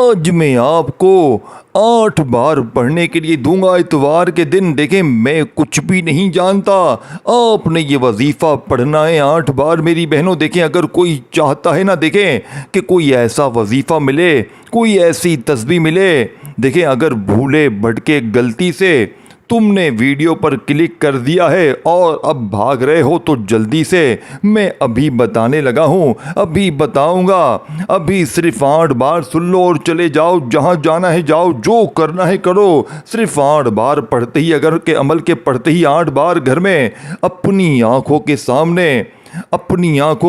آج میں آپ کو 8 بار پڑھنے کے لیے دوں گا اتوار کے دن۔ دیکھیں میں کچھ بھی نہیں جانتا، آپ نے یہ وظیفہ پڑھنا ہے 8 بار میری بہنوں۔ دیکھیں اگر کوئی چاہتا ہے نا، دیکھیں کہ کوئی ایسا وظیفہ ملے، کوئی ایسی تسبیح ملے، دیکھیں اگر بھولے بھٹکے غلطی سے تم نے ویڈیو پر کلک کر دیا ہے اور اب بھاگ رہے ہو تو جلدی سے میں ابھی بتانے لگا ہوں، ابھی بتاؤں گا۔ ابھی صرف 8 بار سن لو اور چلے جاؤ، جہاں جانا ہے جاؤ، جو کرنا ہے کرو۔ صرف 8 بار پڑھتے ہی، اگر کے عمل کے پڑھتے ہی 8 بار گھر میں اپنی آنکھوں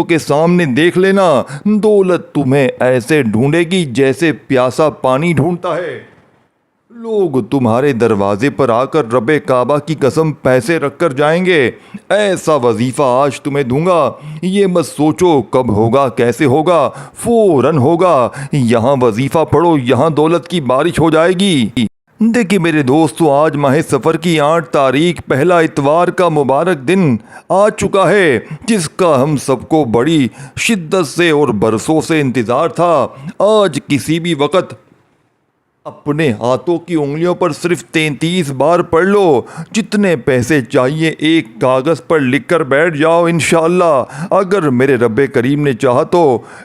کے سامنے دیکھ لینا، دولت تمہیں ایسے ڈھونڈے گی جیسے پیاسا پانی ڈھونڈتا ہے۔ لوگ تمہارے دروازے پر آ کر رب کعبہ کی قسم پیسے رکھ کر جائیں گے۔ ایسا وظیفہ آج تمہیں دوں گا، یہ مت سوچو کب ہوگا کیسے ہوگا، فوراً ہوگا۔ یہاں وظیفہ پڑھو، یہاں دولت کی بارش ہو جائے گی۔ دیکھیے میرے دوستو، آج ماہ سفر کی 8 تاریخ پہلا اتوار کا مبارک دن آ چکا ہے، جس کا ہم سب کو بڑی شدت سے اور برسوں سے انتظار تھا۔ آج کسی بھی وقت اپنے ہاتھوں کی انگلیوں پر صرف 33 بار پڑھ لو، جتنے پیسے چاہیے ایک کاغذ پر لکھ کر بیٹھ جاؤ۔ انشاءاللہ اگر میرے رب کریم نے چاہا تو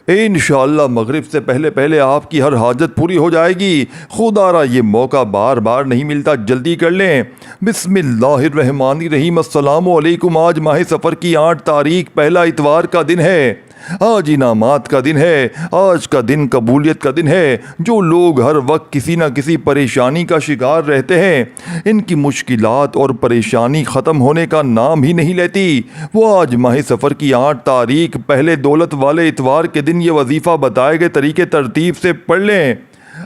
انشاءاللہ مغرب سے پہلے آپ کی ہر حاجت پوری ہو جائے گی۔ خدا را یہ موقع بار بار نہیں ملتا، جلدی کر لیں۔ بسم اللہ الرحمن الرحیم۔ السلام علیکم۔ آج ماہ سفر کی 8 تاریخ پہلا اتوار کا دن ہے۔ آج انعامات کا دن ہے، آج کا دن قبولیت کا دن ہے۔ جو لوگ ہر وقت کسی نہ کسی پریشانی کا شکار رہتے ہیں، ان کی مشکلات اور پریشانی ختم ہونے کا نام ہی نہیں لیتی، وہ آج ماہ سفر کی 8 تاریخ پہلے دولت والے اتوار کے دن یہ وظیفہ بتائے گئے طریقے ترتیب سے پڑھ لیں۔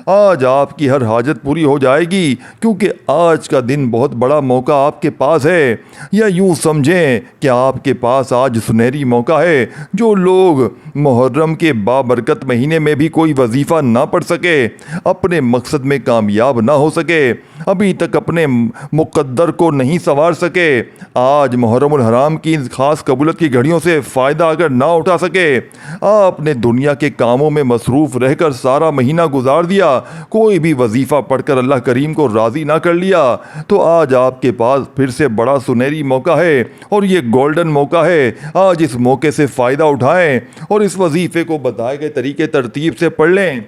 آج آپ کی ہر حاجت پوری ہو جائے گی، کیونکہ آج کا دن بہت بڑا موقع آپ کے پاس ہے، یا یوں سمجھیں کہ آپ کے پاس آج سنہری موقع ہے۔ جو لوگ محرم کے بابرکت مہینے میں بھی کوئی وظیفہ نہ پڑھ سکے، اپنے مقصد میں کامیاب نہ ہو سکے، ابھی تک اپنے مقدر کو نہیں سنوار سکے، آج محرم الحرام کی خاص قبولیت کی گھڑیوں سے فائدہ اگر نہ اٹھا سکے، آپ نے دنیا کے کاموں میں مصروف رہ کر سارا مہینہ گزار دیا، کوئی بھی وظیفہ پڑھ کر اللہ کریم کو راضی نہ کر لیا، تو آج آپ کے پاس پھر سے بڑا سنہری موقع ہے، اور یہ گولڈن موقع ہے۔ آج اس موقع سے فائدہ اٹھائیں اور اس وظیفے کو بتائے گئے طریقے ترتیب سے پڑھ لیں۔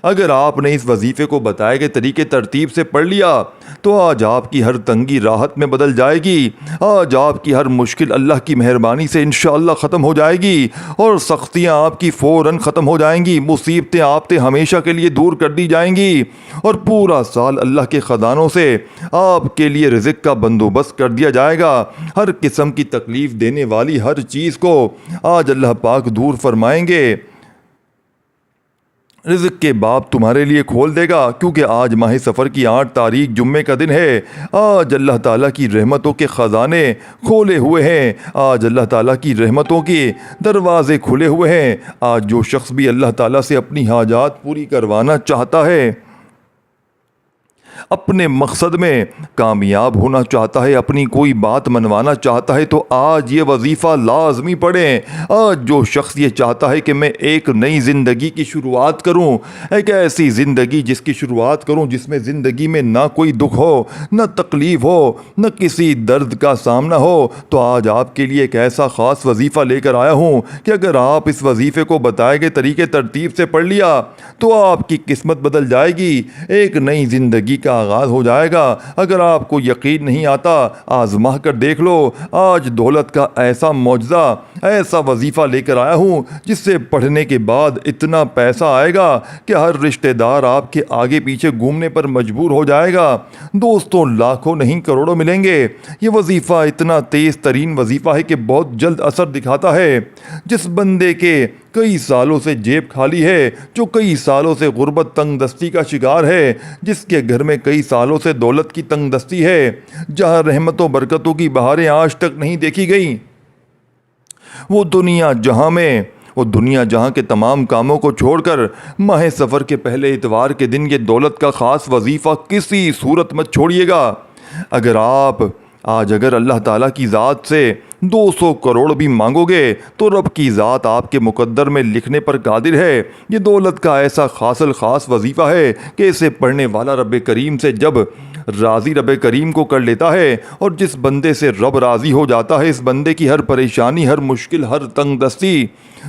اگر آپ نے اس وظیفے کو بتائے گئے طریقے ترتیب سے پڑھ لیا تو آج آپ کی ہر تنگی راحت میں بدل جائے گی، آج آپ کی ہر مشکل اللہ کی مہربانی سے انشاءاللہ ختم ہو جائے گی، اور سختیاں آپ کی فوراً ختم ہو جائیں گی، مصیبتیں آفتیں ہمیشہ کے لیے دور کر دی جائیں گی، اور پورا سال اللہ کے خزانوں سے آپ کے لیے رزق کا بندوبست کر دیا جائے گا۔ ہر قسم کی تکلیف دینے والی ہر چیز کو آج اللہ پاک دور فرمائیں گے، رزق کے باب تمہارے لیے کھول دے گا، کیونکہ آج ماہ سفر کی 8 تاریخ جمعے کا دن ہے۔ آج اللہ تعالیٰ کی رحمتوں کے خزانے کھولے ہوئے ہیں، آج اللہ تعالیٰ کی رحمتوں کے دروازے کھلے ہوئے ہیں۔ آج جو شخص بھی اللہ تعالیٰ سے اپنی حاجات پوری کروانا چاہتا ہے، اپنے مقصد میں کامیاب ہونا چاہتا ہے، اپنی کوئی بات منوانا چاہتا ہے، تو آج یہ وظیفہ لازمی پڑھیں۔ آج جو شخص یہ چاہتا ہے کہ میں ایک نئی زندگی کی شروعات کروں، ایک ایسی زندگی جس کی شروعات کروں جس میں زندگی میں نہ کوئی دکھ ہو، نہ تکلیف ہو، نہ کسی درد کا سامنا ہو، تو آج آپ کے لیے ایک ایسا خاص وظیفہ لے کر آیا ہوں کہ اگر آپ اس وظیفے کو بتائے گئے طریقے ترتیب سے پڑھ لیا تو آپ کی قسمت بدل جائے گی، ایک نئی زندگی کا آغاز ہو جائے گا۔ اگر آپ کو یقین نہیں آتا، آزما کر دیکھ لو۔ آج دولت کا ایسا معجزہ، ایسا وظیفہ لے کر آیا ہوں جس سے پڑھنے کے بعد اتنا پیسہ آئے گا کہ ہر رشتہ دار آپ کے آگے پیچھے گھومنے پر مجبور ہو جائے گا۔ دوستوں، لاکھوں نہیں کروڑوں ملیں گے۔ یہ وظیفہ اتنا تیز ترین وظیفہ ہے کہ بہت جلد اثر دکھاتا ہے۔ جس بندے کے کئی سالوں سے جیب خالی ہے، جو کئی سالوں سے غربت تنگ دستی کا شکار ہے، جس کے گھر میں کئی سالوں سے دولت کی تنگ دستی ہے، جہاں رحمتوں برکتوں کی بہاریں آج تک نہیں دیکھی گئیں، وہ دنیا جہاں کے تمام کاموں کو چھوڑ کر ماہ سفر کے پہلے اتوار کے دن یہ دولت کا خاص وظیفہ کسی صورت مت چھوڑیے گا۔ اگر اللہ تعالیٰ کی ذات سے 200 کروڑ بھی مانگوگے تو رب کی ذات آپ کے مقدر میں لکھنے پر قادر ہے۔ یہ دولت کا ایسا خاص وظیفہ ہے کہ اسے پڑھنے والا رب کریم سے جب راضی رب کریم کو کر لیتا ہے، اور جس بندے سے رب راضی ہو جاتا ہے، اس بندے کی ہر پریشانی، ہر مشکل، ہر تنگ دستی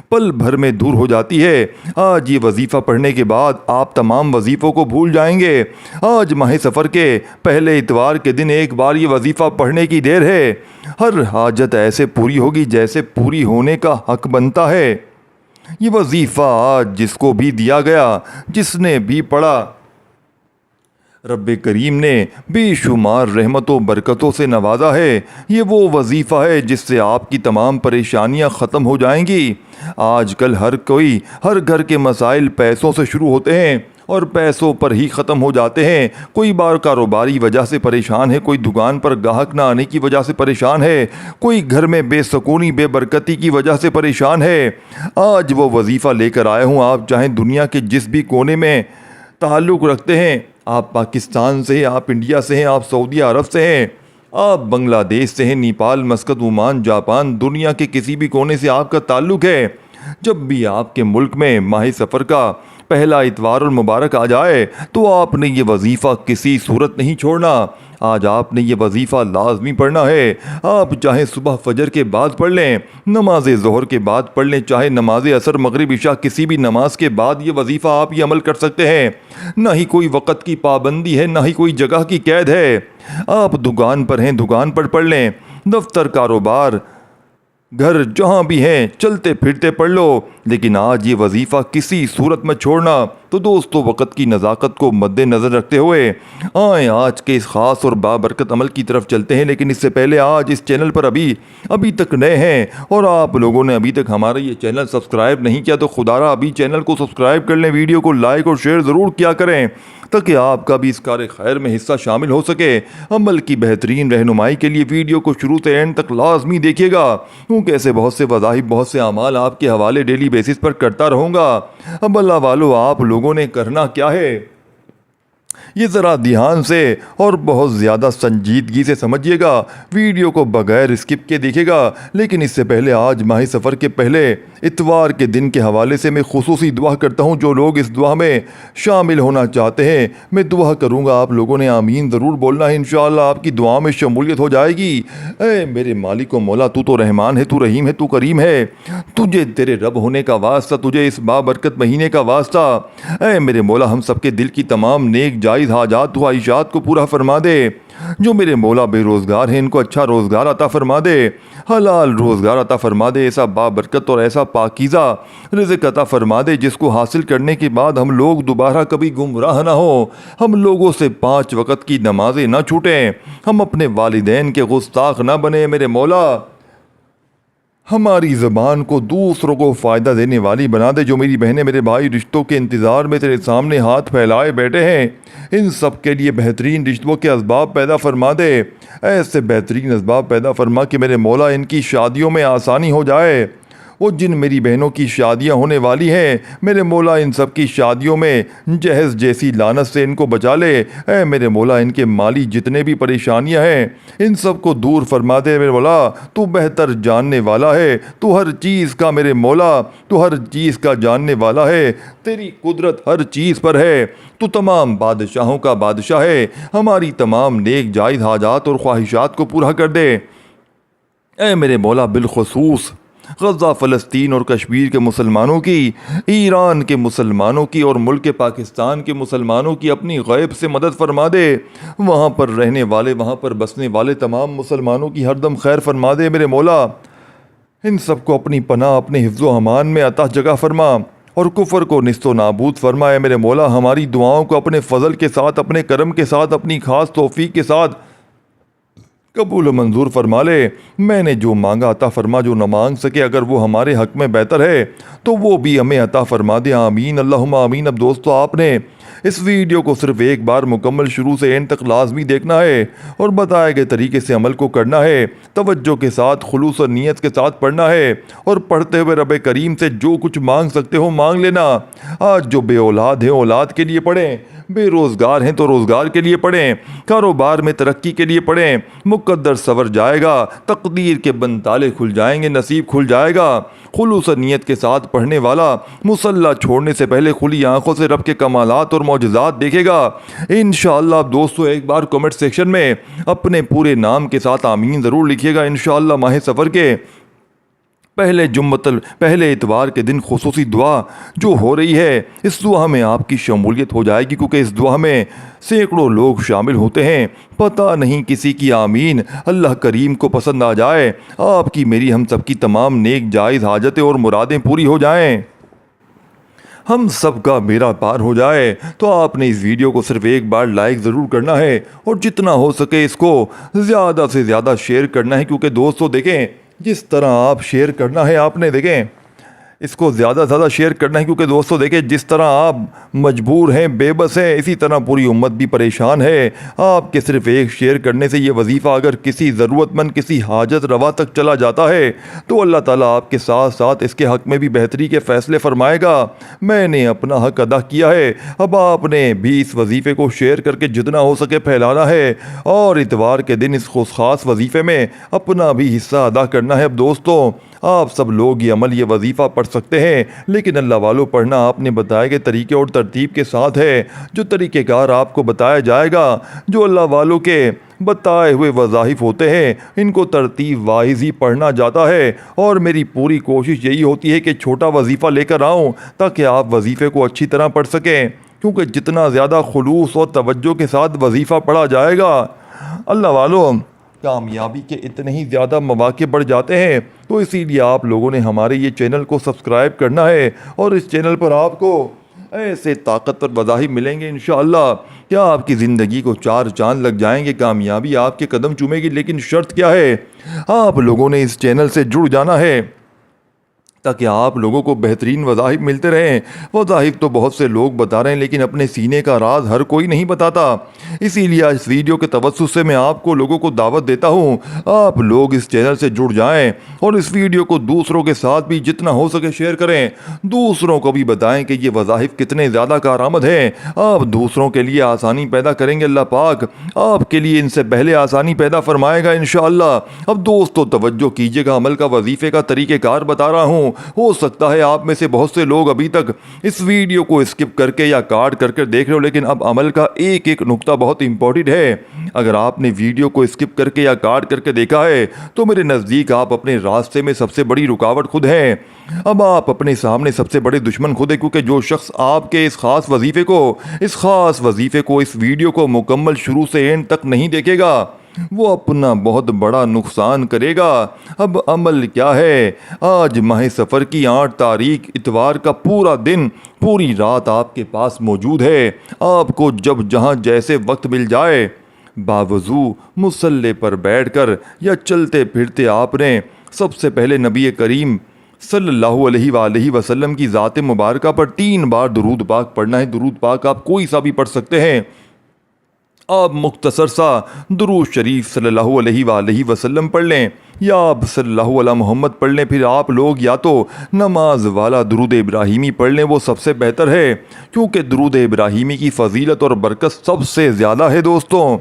پل بھر میں دور ہو جاتی ہے۔ آج یہ وظیفہ پڑھنے کے بعد آپ تمام وظیفوں کو بھول جائیں گے۔ آج ماہ سفر کے پہلے اتوار کے دن ایک بار یہ وظیفہ پڑھنے کی دیر ہے۔ ہر حاجت ایسے پوری ہوگی جیسے پوری ہونے کا حق بنتا ہے۔ یہ وظیفہ آج جس کو بھی دیا گیا، جس نے بھی پڑھا، رب کریم نے بے شمار رحمت و برکتوں سے نوازا ہے۔ یہ وہ وظیفہ ہے جس سے آپ کی تمام پریشانیاں ختم ہو جائیں گی۔ آج کل ہر گھر کے مسائل پیسوں سے شروع ہوتے ہیں اور پیسوں پر ہی ختم ہو جاتے ہیں۔ کوئی بار کاروباری وجہ سے پریشان ہے، کوئی دکان پر گاہک نہ آنے کی وجہ سے پریشان ہے، کوئی گھر میں بے سکونی بے برکتی کی وجہ سے پریشان ہے۔ آج وہ وظیفہ لے کر آئے ہوں۔ آپ چاہیں دنیا کے جس بھی کونے میں تعلق رکھتے ہیں، آپ پاکستان سے ہیں، آپ انڈیا سے ہیں، آپ سعودی عرب سے ہیں، آپ بنگلہ دیش سے ہیں، نیپال، مسقط، عمان، جاپان، دنیا کے کسی بھی کونے سے آپ کا تعلق ہے، جب بھی آپ کے ملک میں ماہ سفر کا پہلا اتوار المبارک آ جائے تو آپ نے یہ وظیفہ کسی صورت نہیں چھوڑنا۔ آج آپ نے یہ وظیفہ لازمی پڑھنا ہے۔ آپ چاہے صبح فجر کے بعد پڑھ لیں، نماز ظہر کے بعد پڑھ لیں، چاہے نماز عصر، مغرب، عشاء، کسی بھی نماز کے بعد یہ وظیفہ آپ یہ عمل کر سکتے ہیں۔ نہ ہی کوئی وقت کی پابندی ہے، نہ ہی کوئی جگہ کی قید ہے۔ آپ دکان پر ہیں، دکان پر پڑھ لیں، دفتر، کاروبار، گھر، جہاں بھی ہیں چلتے پھرتے پڑھ لو، لیکن آج یہ وظیفہ کسی صورت میں چھوڑنا۔ تو دوستو، وقت کی نزاکت کو مد نظر رکھتے ہوئے آئیں آج کے اس خاص اور بابرکت عمل کی طرف چلتے ہیں۔ لیکن اس سے پہلے آج اس چینل پر ابھی تک نئے ہیں اور آپ لوگوں نے ابھی تک ہمارا یہ چینل سبسکرائب نہیں کیا تو خدارا ابھی چینل کو سبسکرائب کر لیں، ویڈیو کو لائک اور شیئر ضرور کیا کریں تاکہ آپ کا بھی اس کار خیر میں حصہ شامل ہو سکے۔ عمل کی بہترین رہنمائی کے لیے ویڈیو کو شروع سے اینڈ تک لازمی دیکھیے گا، کیونکہ ایسے بہت سے وظائف، بہت سے اعمال آپ کے حوالے ڈیلی بیسس پر کرتا رہوں گا۔ اب اللہ والو، آپ لوگوں نے کرنا کیا ہے یہ ذرا دھیان سے اور بہت زیادہ سنجیدگی سے سمجھیے گا، ویڈیو کو بغیر اسکپ کے دیکھے گا۔ لیکن اس سے پہلے آج ماہ سفر کے پہلے اتوار کے دن کے حوالے سے میں خصوصی دعا کرتا ہوں۔ جو لوگ اس دعا میں شامل ہونا چاہتے ہیں، میں دعا کروں گا، آپ لوگوں نے آمین ضرور بولنا ہے، انشاءاللہ آپ کی دعا میں شمولیت ہو جائے گی۔ اے میرے مالک و مولا، تو رحمان ہے، تو رحیم ہے، تو کریم ہے، تجھے تیرے رب ہونے کا واسطہ، تجھے اس بابرکت مہینے کا واسطہ، اے میرے مولا ہم سب کے دل کی تمام نیک جائز حاجات خواہشات کو پورا فرما دے۔ جو میرے مولا بے روزگار ہیں، ان کو اچھا روزگار عطا فرما دے، حلال روزگار عطا فرما دے، ایسا بابرکت اور ایسا پاکیزہ رزق عطا فرما دے جس کو حاصل کرنے کے بعد ہم لوگ دوبارہ کبھی گمراہ نہ ہو، ہم لوگوں سے 5 وقت کی نمازیں نہ چھوٹیں، ہم اپنے والدین کے گستاخ نہ بنے۔ میرے مولا ہماری زبان کو دوسروں کو فائدہ دینے والی بنا دے۔ جو میری بہنیں، میرے بھائی رشتوں کے انتظار میں تیرے سامنے ہاتھ پھیلائے بیٹھے ہیں، ان سب کے لیے بہترین رشتوں کے اسباب پیدا فرما دے، ایسے بہترین اسباب پیدا فرما کہ میرے مولا ان کی شادیوں میں آسانی ہو جائے۔ وہ جن میری بہنوں کی شادیاں ہونے والی ہیں، میرے مولا ان سب کی شادیوں میں جہیز جیسی لعنت سے ان کو بچا لے۔ اے میرے مولا ان کے مالی جتنے بھی پریشانیاں ہیں ان سب کو دور فرما دے۔ میرے مولا تو بہتر جاننے والا ہے، تو ہر چیز کا، میرے مولا تو ہر چیز کا جاننے والا ہے، تیری قدرت ہر چیز پر ہے، تو تمام بادشاہوں کا بادشاہ ہے، ہماری تمام نیک جائز حاجات اور خواہشات کو پورا کر دے۔ اے میرے مولا بالخصوص غزہ، فلسطین اور کشمیر کے مسلمانوں کی، ایران کے مسلمانوں کی اور ملک پاکستان کے مسلمانوں کی اپنی غیب سے مدد فرما دے۔ وہاں پر رہنے والے، وہاں پر بسنے والے تمام مسلمانوں کی ہر دم خیر فرما دے۔ میرے مولا ان سب کو اپنی پناہ، اپنے حفظ و امان میں عطا جگہ فرما اور کفر کو نیست و نابود فرما۔ اے میرے مولا ہماری دعاؤں کو اپنے فضل کے ساتھ، اپنے کرم کے ساتھ، اپنی خاص توفیق کے ساتھ قبول و منظور فرما لے۔ میں نے جو مانگا عطا فرما، جو نہ مانگ سکے اگر وہ ہمارے حق میں بہتر ہے تو وہ بھی ہمیں عطا فرما دے۔ آمین اللہم آمین۔ اب دوستو، آپ نے اس ویڈیو کو صرف ایک بار مکمل شروع سے اینڈ تک لازمی دیکھنا ہے اور بتائے گئے طریقے سے عمل کو کرنا ہے، توجہ کے ساتھ خلوص اور نیت کے ساتھ پڑھنا ہے اور پڑھتے ہوئے رب کریم سے جو کچھ مانگ سکتے ہو مانگ لینا۔ آج جو بے اولاد ہیں اولاد کے لیے پڑھیں، بے روزگار ہیں تو روزگار کے لیے پڑھیں، کاروبار میں ترقی کے لیے پڑھیں، مقدر سنور جائے گا، تقدیر کے بند تالے کھل جائیں گے، نصیب کھل جائے گا۔ خلوص و نیت کے ساتھ پڑھنے والا مصلی چھوڑنے سے پہلے کھلی آنکھوں سے رب کے کمالات اور معجزات دیکھے گا۔ انشاءاللہ آپ دوستو ایک بار کمنٹ سیکشن میں اپنے پورے نام کے ساتھ آمین ضرور لکھیے گا۔ انشاءاللہ ماہ سفر کے پہلے اتوار کے دن خصوصی دعا جو ہو رہی ہے، اس دعا میں آپ کی شمولیت ہو جائے گی، کیونکہ اس دعا میں سینکڑوں لوگ شامل ہوتے ہیں۔ پتہ نہیں کسی کی آمین اللہ کریم کو پسند آ جائے، آپ کی میری ہم سب کی تمام نیک جائز حاجتیں اور مرادیں پوری ہو جائیں، ہم سب کا بیڑا پار ہو جائے۔ تو آپ نے اس ویڈیو کو صرف ایک بار لائک ضرور کرنا ہے اور جتنا ہو سکے اس کو زیادہ سے زیادہ شیئر کرنا ہے، کیونکہ دوستو دیکھیں جس طرح آپ شیئر کرنا ہے، آپ نے دیکھیں اس کو زیادہ سے زیادہ شیئر کرنا ہے، کیونکہ دوستو دیکھیں جس طرح آپ مجبور ہیں، بے بس ہیں، اسی طرح پوری امت بھی پریشان ہے۔ آپ کے صرف ایک شیئر کرنے سے یہ وظیفہ اگر کسی ضرورت مند، کسی حاجت روا تک چلا جاتا ہے تو اللہ تعالیٰ آپ کے ساتھ ساتھ اس کے حق میں بھی بہتری کے فیصلے فرمائے گا۔ میں نے اپنا حق ادا کیا ہے، اب آپ نے بھی اس وظیفے کو شیئر کر کے جتنا ہو سکے پھیلانا ہے اور اتوار کے دن اس خاص وظیفے میں اپنا بھی حصہ ادا کرنا ہے۔ اب دوستو آپ سب لوگ یہ عمل، یہ وظیفہ پڑھ سکتے ہیں، لیکن اللہ والوں پڑھنا آپ نے بتائے گئے طریقے اور ترتیب کے ساتھ ہے۔ جو طریقہ کار آپ کو بتایا جائے گا، جو اللہ والوں کے بتائے ہوئے وظائف ہوتے ہیں، ان کو ترتیب وائز ہی پڑھنا جاتا ہے، اور میری پوری کوشش یہی ہوتی ہے کہ چھوٹا وظیفہ لے کر آؤں تاکہ آپ وظیفے کو اچھی طرح پڑھ سکیں، کیونکہ جتنا زیادہ خلوص اور توجہ کے ساتھ وظیفہ پڑھا جائے گا، اللہ والوں کامیابی کے اتنے ہی زیادہ مواقع بڑھ جاتے ہیں۔ تو اسی لیے آپ لوگوں نے ہمارے یہ چینل کو سبسکرائب کرنا ہے، اور اس چینل پر آپ کو ایسے طاقتور وظائف ملیں گے انشاءاللہ کیا آپ کی زندگی کو چار چاند لگ جائیں گے، کامیابی آپ کے قدم چومے گی۔ لیکن شرط کیا ہے؟ آپ لوگوں نے اس چینل سے جڑ جانا ہے تاکہ آپ لوگوں کو بہترین وظائف ملتے رہیں۔ وظائف تو بہت سے لوگ بتا رہے ہیں، لیکن اپنے سینے کا راز ہر کوئی نہیں بتاتا۔ اسی لیے اس ویڈیو کے توسط سے میں آپ کو لوگوں کو دعوت دیتا ہوں، آپ لوگ اس چینل سے جڑ جائیں اور اس ویڈیو کو دوسروں کے ساتھ بھی جتنا ہو سکے شیئر کریں، دوسروں کو بھی بتائیں کہ یہ وظائف کتنے زیادہ کارآمد ہیں۔ آپ دوسروں کے لیے آسانی پیدا کریں گے، اللہ پاک آپ کے لیے ان سے پہلے آسانی پیدا فرمائے گا انشاءاللہ۔ اب دوستو توجہ کیجیے گا، عمل کا وظیفے کا طریقہ کار بتا رہا ہوں۔ ہو سکتا ہے آپ میں سے بہت سے لوگ ابھی تک اس ویڈیو کو اسکپ کر کے یا کاٹ کر کے دیکھ رہے ہو، لیکن اب عمل کا ایک ایک نقطہ بہت امپورٹنٹ ہے۔ اگر آپ نے ویڈیو کو اسکپ کر کے یا کاٹ کر کے دیکھا ہے تو میرے نزدیک آپ اپنے راستے میں سب سے بڑی رکاوٹ خود ہیں۔ اب آپ اپنے سامنے سب سے بڑے دشمن خود ہیں، کیونکہ جو شخص آپ کے اس خاص وظیفے کو اس ویڈیو کو مکمل شروع سے اینڈ تک نہیں دیکھے گا، وہ اپنا بہت بڑا نقصان کرے گا۔ اب عمل کیا ہے؟ آج ماہ سفر کی 8 تاریخ اتوار کا پورا دن، پوری رات آپ کے پاس موجود ہے۔ آپ کو جب جہاں جیسے وقت مل جائے، باوضو مصلی پر بیٹھ کر یا چلتے پھرتے آپ نے سب سے پہلے نبی کریم صلی اللہ علیہ وآلہ وسلم کی ذات مبارکہ پر 3 بار درود پاک پڑھنا ہے۔ درود پاک آپ کوئی سا بھی پڑھ سکتے ہیں۔ آپ مختصر سا درود شریف صلی اللہ علیہ وآلہ وسلم پڑھ لیں یا آپ صلی اللہ علیہ محمد پڑھ لیں، پھر آپ لوگ یا تو نماز والا درود ابراہیمی پڑھ لیں، وہ سب سے بہتر ہے، کیونکہ درود ابراہیمی کی فضیلت اور برکت سب سے زیادہ ہے۔ دوستوں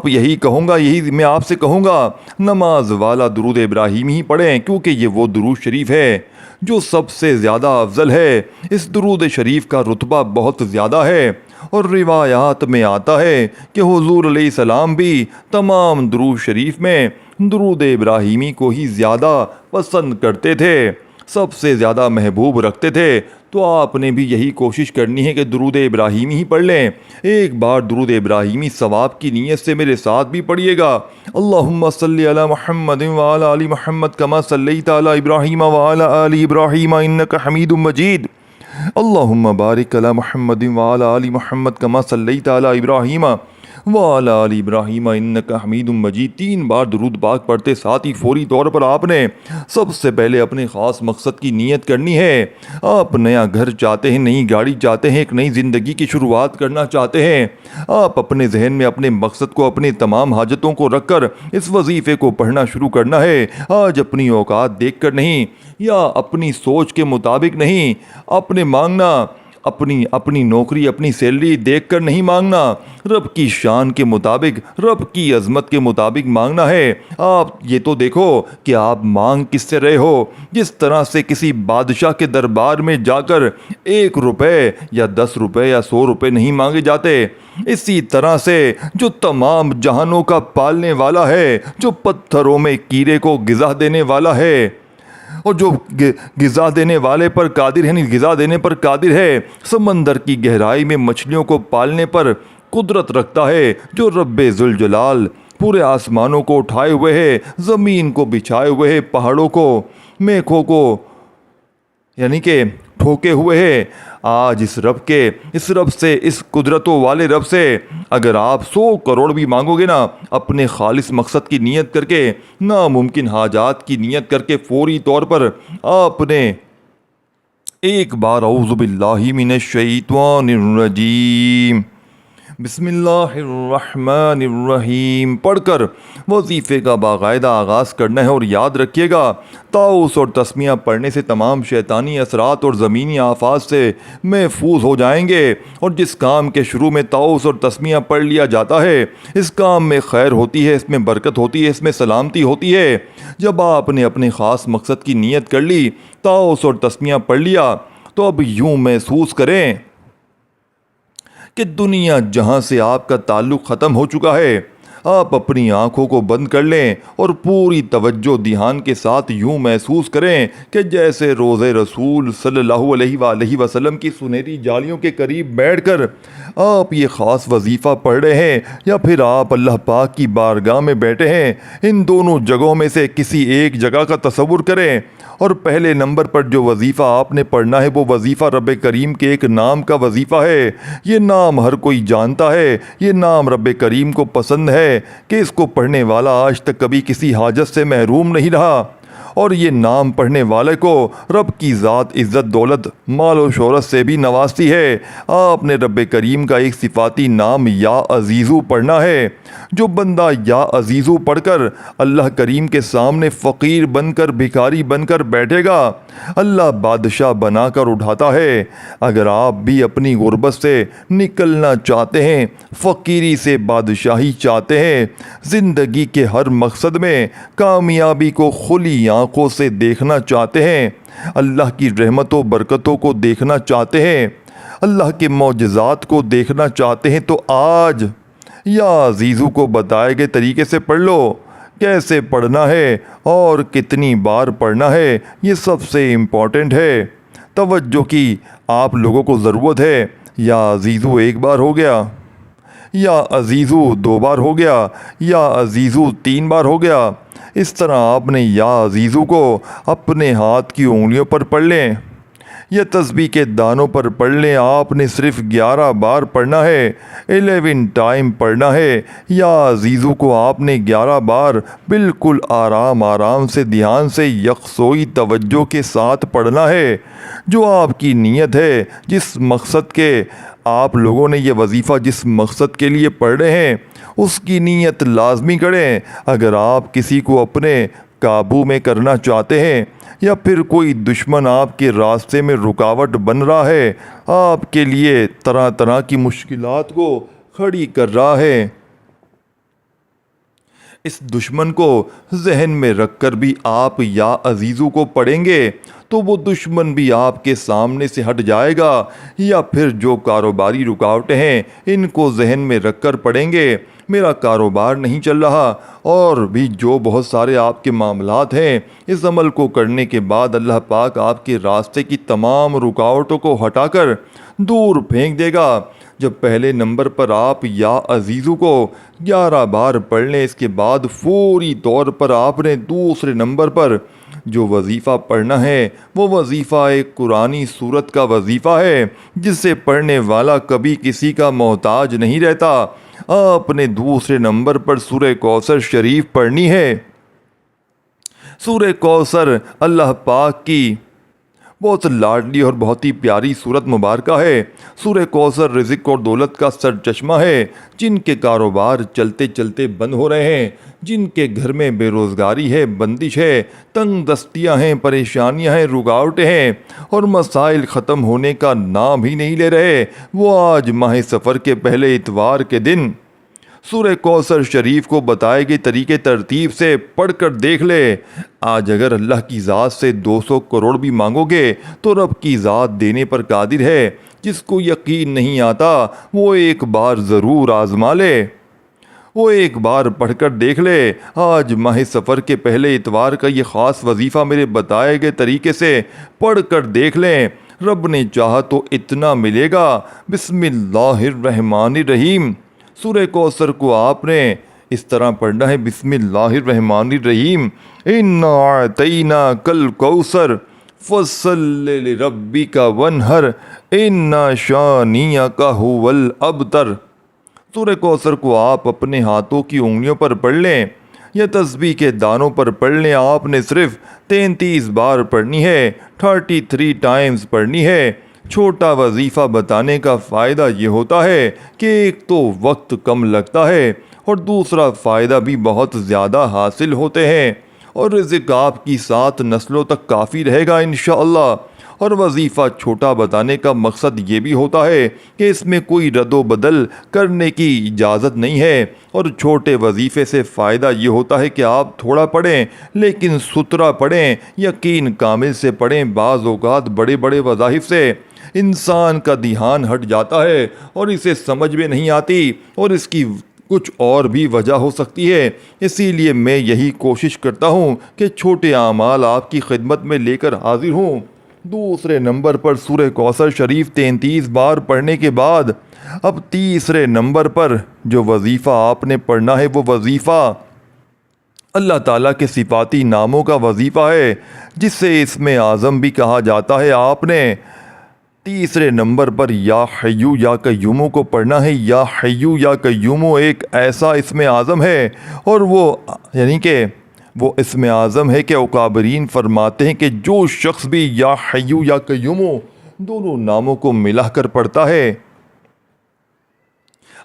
یہی میں آپ سے کہوں گا، نماز والا درود ابراہیمی ہی پڑھیں، کیونکہ یہ وہ درود شریف ہے جو سب سے زیادہ افضل ہے۔ اس درود شریف کا رتبہ بہت زیادہ ہے، اور روایات میں آتا ہے کہ حضور علیہ السلام بھی تمام درود شریف میں درود ابراہیمی کو ہی زیادہ پسند کرتے تھے، سب سے زیادہ محبوب رکھتے تھے۔ تو آپ نے بھی یہی کوشش کرنی ہے کہ درود ابراہیمی ہی پڑھ لیں۔ ایک بار درود ابراہیمی ثواب کی نیت سے میرے ساتھ بھی پڑھیے گا۔ اللہم صلی علی محمد وعلی آل محمد کما صلیت علی ابراہیم وعلی آل ابراہیم انک حمید مجید۔ اللہم بارک علی محمد وعلی آل محمد کما صلیت علی ابراہیم وعلی آل ابراہیم انک حمید مجید 3 بار درود پاک پڑھتے ساتھ ہی فوری طور پر آپ نے سب سے پہلے اپنے خاص مقصد کی نیت کرنی ہے۔ آپ نیا گھر چاہتے ہیں، نئی گاڑی چاہتے ہیں، ایک نئی زندگی کی شروعات کرنا چاہتے ہیں۔ آپ اپنے ذہن میں اپنے مقصد کو، اپنے تمام حاجتوں کو رکھ کر اس وظیفے کو پڑھنا شروع کرنا ہے۔ آج اپنی اوقات دیکھ کر نہیں یا اپنی سوچ کے مطابق نہیں، اپنے مانگنا اپنی نوکری، اپنی سیلری دیکھ کر نہیں مانگنا، رب کی شان کے مطابق، رب کی عظمت کے مطابق مانگنا ہے۔ آپ یہ تو دیکھو کہ آپ مانگ کس سے رہے ہو۔ جس طرح سے کسی بادشاہ کے دربار میں جا کر 1 روپے یا 10 روپے یا 100 روپے نہیں مانگے جاتے، اسی طرح سے جو تمام جہانوں کا پالنے والا ہے، جو پتھروں میں کیڑے کو غذا دینے والا ہے اور جو غذا دینے والے پر قادر ہے، یعنی غذا دینے پر قادر ہے، سمندر کی گہرائی میں مچھلیوں کو پالنے پر قدرت رکھتا ہے، جو رب ذوالجلال پورے آسمانوں کو اٹھائے ہوئے ہے، زمین کو بچھائے ہوئے ہے، پہاڑوں کو، میخوں کو یعنی کہ ٹھوکے ہوئے ہے۔ آج اس رب سے، اس قدرتوں والے رب سے اگر آپ 100 کروڑ بھی مانگو گے نا، اپنے خالص مقصد کی نیت کر کے، ناممکن حاجات کی نیت کر کے، فوری طور پر آپ نے ایک بار اعوذ باللہ من الشیطان الرجیم بسم اللہ الرحمن الرحیم پڑھ کر وظیفے کا باقاعدہ آغاز کرنا ہے۔ اور یاد رکھیے گا، طاؤس اور تسمیہ پڑھنے سے تمام شیطانی اثرات اور زمینی آفات سے محفوظ ہو جائیں گے۔ اور جس کام کے شروع میں طاؤس اور تسمیہ پڑھ لیا جاتا ہے، اس کام میں خیر ہوتی ہے، اس میں برکت ہوتی ہے، اس میں سلامتی ہوتی ہے۔ جب آپ نے اپنے خاص مقصد کی نیت کر لی، طاؤس اور تسمیہ پڑھ لیا، تو اب یوں محسوس کریں کہ دنیا جہاں سے آپ کا تعلق ختم ہو چکا ہے۔ آپ اپنی آنکھوں کو بند کر لیں اور پوری توجہ دھیان کے ساتھ یوں محسوس کریں کہ جیسے روضہ رسول صلی اللہ علیہ وآلہ وسلم کی سنہری جالیوں کے قریب بیٹھ کر آپ یہ خاص وظیفہ پڑھ رہے ہیں، یا پھر آپ اللہ پاک کی بارگاہ میں بیٹھے ہیں۔ ان دونوں جگہوں میں سے کسی ایک جگہ کا تصور کریں، اور پہلے نمبر پر جو وظیفہ آپ نے پڑھنا ہے وہ وظیفہ رب کریم کے ایک نام کا وظیفہ ہے۔ یہ نام ہر کوئی جانتا ہے، یہ نام رب کریم کو پسند ہے کہ اس کو پڑھنے والا آج تک کبھی کسی حاجت سے محروم نہیں رہا، اور یہ نام پڑھنے والے کو رب کی ذات عزت، دولت، مال و شہرت سے بھی نوازتی ہے۔ آپ نے رب کریم کا ایک صفاتی نام یا عزیزو پڑھنا ہے۔ جو بندہ یا عزیزو پڑھ کر اللہ کریم کے سامنے فقیر بن کر، بھکاری بن کر بیٹھے گا، اللہ بادشاہ بنا کر اٹھاتا ہے۔ اگر آپ بھی اپنی غربت سے نکلنا چاہتے ہیں، فقیری سے بادشاہی چاہتے ہیں، زندگی کے ہر مقصد میں کامیابی کو کھلی آنکھوں سے دیکھنا چاہتے ہیں، اللہ کی رحمت و برکتوں کو دیکھنا چاہتے ہیں، اللہ کے معجزات کو دیکھنا چاہتے ہیں، تو آج یا عزیزو کو بتائے گئے طریقے سے پڑھ لو۔ کیسے پڑھنا ہے اور کتنی بار پڑھنا ہے، یہ سب سے امپورٹنٹ ہے۔ توجہ کی آپ لوگوں کو ضرورت ہے۔ یا عزیزو 1 بار ہو گیا، یا عزیزو 2 بار ہو گیا، یا عزیزو 3 بار ہو گیا۔ اس طرح آپ نے یا عزیزو کو اپنے ہاتھ کی انگلیوں پر پڑھ لیں یا تسبیح کے دانوں پر پڑھ لیں۔ آپ نے صرف 11 بار پڑھنا ہے، 11 ٹائم پڑھنا ہے۔ یا عزیزو کو آپ نے 11 بار بالکل آرام سے، دھیان سے، یکسوئی توجہ کے ساتھ پڑھنا ہے۔ جو آپ کی نیت ہے، جس مقصد کے آپ لوگوں نے یہ وظیفہ جس مقصد کے لیے پڑھ رہے ہیں، اس کی نیت لازمی کریں۔ اگر آپ کسی کو اپنے قابو میں کرنا چاہتے ہیں، یا پھر کوئی دشمن آپ کے راستے میں رکاوٹ بن رہا ہے، آپ کے لیے طرح طرح کی مشکلات کو کھڑی کر رہا ہے، اس دشمن کو ذہن میں رکھ کر بھی آپ یا عزیزو کو پڑھیں گے تو وہ دشمن بھی آپ کے سامنے سے ہٹ جائے گا۔ یا پھر جو کاروباری رکاوٹیں ہیں، ان کو ذہن میں رکھ کر پڑھیں گے، میرا کاروبار نہیں چل رہا، اور بھی جو بہت سارے آپ کے معاملات ہیں، اس عمل کو کرنے کے بعد اللہ پاک آپ کے راستے کی تمام رکاوٹوں کو ہٹا کر دور پھینک دے گا۔ جب پہلے نمبر پر آپ یا عزیزو کو 11 بار پڑھ لیں، اس کے بعد فوری طور پر آپ نے دوسرے نمبر پر جو وظیفہ پڑھنا ہے، وہ وظیفہ ایک قرآنی سورت کا وظیفہ ہے، جس سے پڑھنے والا کبھی کسی کا محتاج نہیں رہتا۔ آپ نے دوسرے نمبر پر سورہ کوثر شریف پڑھنی ہے۔ سورہ کوثر اللہ پاک کی بہت لاڈلی اور بہت ہی پیاری صورت مبارکہ ہے۔ سورہ کوثر رزق اور دولت کا سرچشمہ ہے۔ جن کے کاروبار چلتے چلتے بند ہو رہے ہیں، جن کے گھر میں بے روزگاری ہے، بندش ہے، تنگ دستیاں ہیں، پریشانیاں ہیں، رکاوٹیں ہیں اور مسائل ختم ہونے کا نام ہی نہیں لے رہے، وہ آج ماہ سفر کے پہلے اتوار کے دن سورہ کوثر شریف کو بتائے گئے طریقے ترتیب سے پڑھ کر دیکھ لے۔ آج اگر اللہ کی ذات سے 200 کروڑ بھی مانگو گے تو رب کی ذات دینے پر قادر ہے۔ جس کو یقین نہیں آتا وہ ایک بار ضرور آزما لے، وہ ایک بار پڑھ کر دیکھ لے۔ آج ماہ سفر کے پہلے اتوار کا یہ خاص وظیفہ میرے بتائے گئے طریقے سے پڑھ کر دیکھ لیں، رب نے چاہا تو اتنا ملے گا۔ بسم اللہ الرحمن الرحیم۔ سورہ کوثر کو آپ نے اس طرح پڑھنا ہے، بسم اللہ الرحمن الرحیم، اِنَّا أَعْطَيْنَاكَ الْكَوْثَرَ فَصَلِّ لِرَبِّكَ وَانْحَرْ إِنَّ شَانِئَكَ هُوَ الْأَبْتَرُ۔ سورہ کوثر کو آپ اپنے ہاتھوں کی انگلیوں پر پڑھ لیں یا تسبیح کے دانوں پر پڑھ لیں۔ آپ نے صرف 33 بار پڑھنی ہے، 33 ٹائمز پڑھنی ہے۔ چھوٹا وظیفہ بتانے کا فائدہ یہ ہوتا ہے کہ ایک تو وقت کم لگتا ہے اور دوسرا فائدہ بھی بہت زیادہ حاصل ہوتے ہیں، اور رزق آپ کی 7 نسلوں تک کافی رہے گا انشاءاللہ۔ اور وظیفہ چھوٹا بتانے کا مقصد یہ بھی ہوتا ہے کہ اس میں کوئی رد و بدل کرنے کی اجازت نہیں ہے، اور چھوٹے وظیفے سے فائدہ یہ ہوتا ہے کہ آپ تھوڑا پڑھیں لیکن ستھرا پڑھیں، یقین کامل سے پڑھیں۔ بعض اوقات بڑے بڑے وظائف سے انسان کا دھیان ہٹ جاتا ہے اور اسے سمجھ میں نہیں آتی، اور اس کی کچھ اور بھی وجہ ہو سکتی ہے۔ اسی لیے میں یہی کوشش کرتا ہوں کہ چھوٹے اعمال آپ کی خدمت میں لے کر حاضر ہوں۔ دوسرے نمبر پر سورہ کوثر شریف 33 بار پڑھنے کے بعد اب تیسرے نمبر پر جو وظیفہ آپ نے پڑھنا ہے وہ وظیفہ اللہ تعالیٰ کے صفاتی ناموں کا وظیفہ ہے، جس سے اسم اعظم بھی کہا جاتا ہے۔ آپ نے تیسرے نمبر پر یا حیو یا قیوم کو پڑھنا ہے۔ یا حیو یا قیوم ایک ایسا اسم اعظم ہے، اور وہ یعنی کہ وہ اسم اعظم ہے کہ اکابرین فرماتے ہیں کہ جو شخص بھی یا حیو یا قیوم دونوں ناموں کو ملا کر پڑھتا ہے،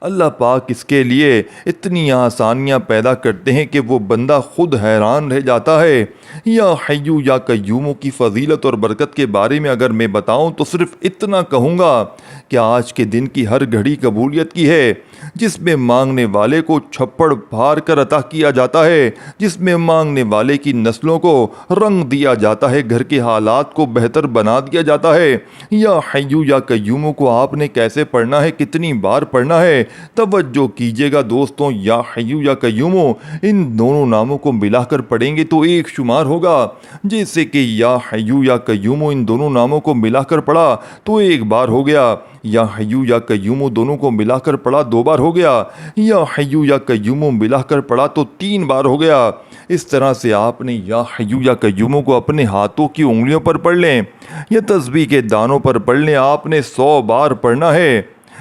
اللہ پاک اس کے لیے اتنی آسانیاں پیدا کرتے ہیں کہ وہ بندہ خود حیران رہ جاتا ہے۔ یا حیو یا قیوم کی فضیلت اور برکت کے بارے میں اگر میں بتاؤں تو صرف اتنا کہوں گا کہ آج کے دن کی ہر گھڑی قبولیت کی ہے، جس میں مانگنے والے کو چھپڑ پھاڑ کر عطا کیا جاتا ہے، جس میں مانگنے والے کی نسلوں کو رنگ دیا جاتا ہے، گھر کے حالات کو بہتر بنا دیا جاتا ہے۔ یا حیو یا قیوم کو آپ نے کیسے پڑھنا ہے، کتنی بار پڑھنا ہے، توجہ کیجیے گا دوستوں۔ یا حیو یا قیوم ان دونوں ناموں کو ملا کر پڑھیں گے تو ایک شمار ہوگا، جیسے کہ یا حیو یا قیوم ان دونوں ناموں کو ملا کر پڑھا تو ایک بار ہو گیا، یا حیو یا قیوم دونوں کو ملا کر پڑھا 2 بار ہو گیا، یا حیو یا قیوم ملا کر پڑھا تو 3 بار ہو گیا۔ اس طرح سے آپ نے یا حیو یا قیوم کو اپنے ہاتھوں کی انگلیوں پر پڑھ لیں یا تسبیح کے دانوں پر پڑھ لیں۔ آپ نے 100 بار پڑھنا ہے،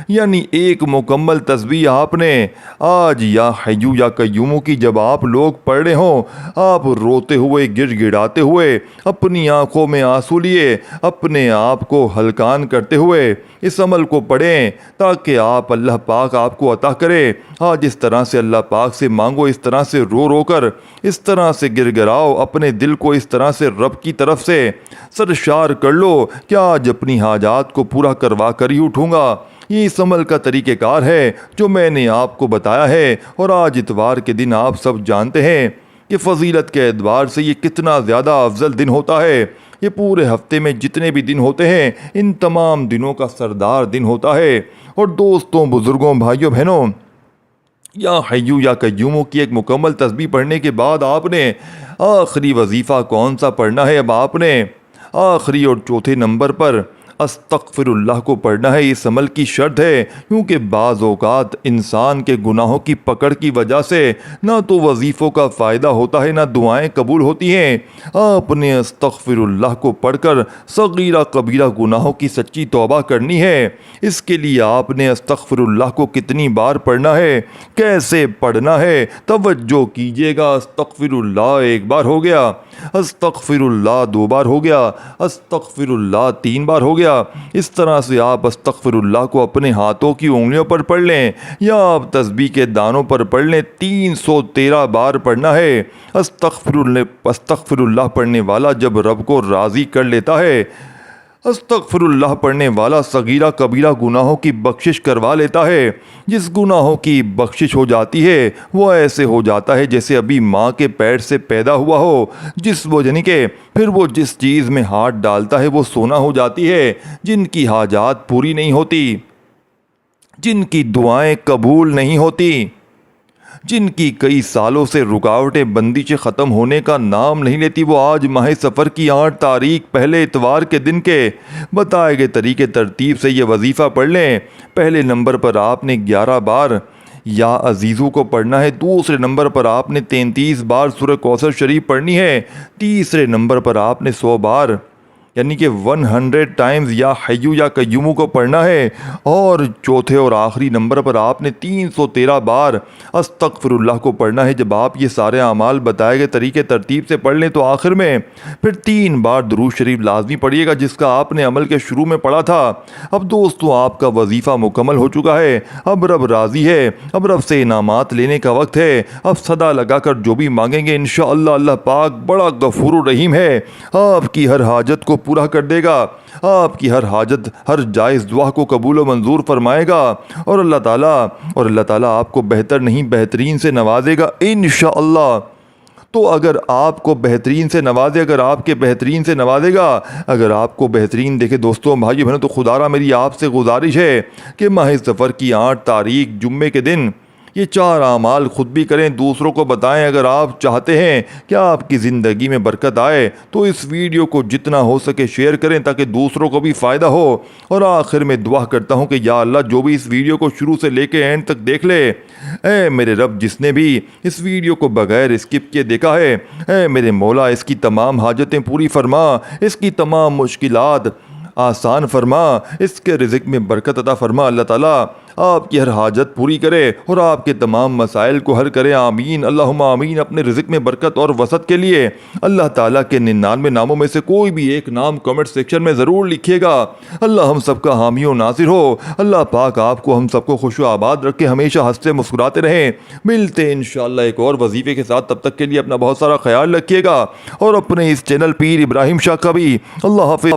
یعنی ایک مکمل تسبیح آپ نے آج یا حیو یا قیوم کی جب آپ لوگ پڑھ رہے ہوں، آپ روتے ہوئے گڑ گڑاتے ہوئے اپنی آنکھوں میں آنسو لیے اپنے آپ کو ہلکان کرتے ہوئے اس عمل کو پڑھیں تاکہ آپ اللہ پاک آپ کو عطا کرے۔ آج اس طرح سے اللہ پاک سے مانگو، اس طرح سے رو رو کر، اس طرح سے گر گراؤ، اپنے دل کو اس طرح سے رب کی طرف سے سرشار کر لو کہ آج اپنی حاجات کو پورا کروا کر ہی اٹھوں گا۔ یہ اس عمل کا طریقہ کار ہے جو میں نے آپ کو بتایا ہے، اور آج اتوار کے دن آپ سب جانتے ہیں کہ فضیلت کے اعتبار سے یہ کتنا زیادہ افضل دن ہوتا ہے۔ یہ پورے ہفتے میں جتنے بھی دن ہوتے ہیں ان تمام دنوں کا سردار دن ہوتا ہے۔ اور دوستوں، بزرگوں، بھائیوں، بہنوں، یا حیو یا قیوم کی ایک مکمل تسبیح پڑھنے کے بعد آپ نے آخری وظیفہ کون سا پڑھنا ہے؟ اب آپ نے آخری اور چوتھے نمبر پر استغفر اللہ کو پڑھنا ہے اس عمل کی شرط ہے، کیونکہ بعض اوقات انسان کے گناہوں کی پکڑ کی وجہ سے نہ تو وظیفوں کا فائدہ ہوتا ہے نہ دعائیں قبول ہوتی ہیں۔ آپ نے استغفر اللہ کو پڑھ کر صغیرہ کبیرہ گناہوں کی سچی توبہ کرنی ہے۔ اس کے لیے آپ نے استغفر اللہ کو کتنی بار پڑھنا ہے، کیسے پڑھنا ہے، توجہ کیجیے گا۔ استغفر اللہ ایک بار ہو گیا، استغفر اللہ 2 بار ہو گیا، استغفر اللہ 3 بار ہو گیا۔ اس طرح سے آپ استغفر اللہ کو اپنے ہاتھوں کی انگلیوں پر پڑھ لیں یا آپ تسبیح کے دانوں پر پڑھ لیں، 313 بار پڑھنا ہے۔ استغفر اللہ پڑھنے والا جب رب کو راضی کر لیتا ہے، استغفر اللہ پڑھنے والا صغیرہ کبیرہ گناہوں کی بخشش کروا لیتا ہے۔ جس گناہوں کی بخشش ہو جاتی ہے وہ ایسے ہو جاتا ہے جیسے ابھی ماں کے پیٹ سے پیدا ہوا ہو، یعنی کہ پھر وہ جس چیز میں ہاتھ ڈالتا ہے وہ سونا ہو جاتی ہے۔ جن کی حاجات پوری نہیں ہوتی، جن کی دعائیں قبول نہیں ہوتی، جن کی کئی سالوں سے رکاوٹیں بندشیں ختم ہونے کا نام نہیں لیتی، وہ آج ماہ سفر کی 8 تاریخ پہلے اتوار کے دن کے بتائے گئے طریقے ترتیب سے یہ وظیفہ پڑھ لیں۔ پہلے نمبر پر آپ نے 11 بار یا عزیزو کو پڑھنا ہے، دوسرے نمبر پر آپ نے 33 بار سورہ کوثر شریف پڑھنی ہے، تیسرے نمبر پر آپ نے 100 بار یعنی کہ 100 ٹائمز یا حیو یا قیومو کو پڑھنا ہے، اور چوتھے اور آخری نمبر پر آپ نے 313 بار استغفر اللہ کو پڑھنا ہے۔ جب آپ یہ سارے اعمال بتائے گئے طریقے ترتیب سے پڑھ لیں تو آخر میں پھر 3 بار درود شریف لازمی پڑھیے گا جس کا آپ نے عمل کے شروع میں پڑھا تھا۔ اب دوستو آپ کا وظیفہ مکمل ہو چکا ہے، اب رب راضی ہے، اب رب سے انعامات لینے کا وقت ہے۔ اب صدا لگا کر جو بھی مانگیں گے انشاءاللہ اللہ پاک بڑا غفور الرحیم ہے، آپ کی ہر حاجت کو پورا کر دے گا، آپ کی ہر حاجت ہر جائز دعا کو قبول و منظور فرمائے گا، اور اللہ تعالیٰ آپ کو بہتر نہیں بہترین سے نوازے گا انشاءاللہ۔ تو اگر آپ کو بہترین سے نوازے، اگر آپ کے بہترین سے نوازے گا، اگر آپ کو بہترین دیکھے دوستوں بھائی بہنوں، تو خدا را میری آپ سے گزارش ہے کہ ماہ سفر کی 8 تاریخ جمعے کے دن یہ 4 اعمال خود بھی کریں، دوسروں کو بتائیں۔ اگر آپ چاہتے ہیں کہ آپ کی زندگی میں برکت آئے تو اس ویڈیو کو جتنا ہو سکے شیئر کریں تاکہ دوسروں کو بھی فائدہ ہو۔ اور آخر میں دعا کرتا ہوں کہ یا اللہ جو بھی اس ویڈیو کو شروع سے لے کے اینڈ تک دیکھ لے، اے میرے رب جس نے بھی اس ویڈیو کو بغیر اسکپ کیے دیکھا ہے، اے میرے مولا اس کی تمام حاجتیں پوری فرما، اس کی تمام مشکلات آسان فرما، اس کے رزق میں برکت عطا فرما۔ اللہ تعالیٰ آپ کی ہر حاجت پوری کرے اور آپ کے تمام مسائل کو حل کرے، آمین اللہم آمین۔ اپنے رزق میں برکت اور وسعت کے لیے اللہ تعالیٰ کے 99 ناموں میں سے کوئی بھی ایک نام کمنٹ سیکشن میں ضرور لکھیے گا۔ اللہ ہم سب کا حامی و ناصر ہو۔ اللہ پاک آپ کو ہم سب کو خوش و آباد رکھے، ہمیشہ ہنستے مسکراتے رہیں۔ ملتے ہیں انشاءاللہ ایک اور وظیفے کے ساتھ، تب تک کے لیے اپنا بہت سارا خیال رکھیے گا اور اپنے اس چینل پیر ابراہیم شاہ کا بھی۔ اللہ حافظ۔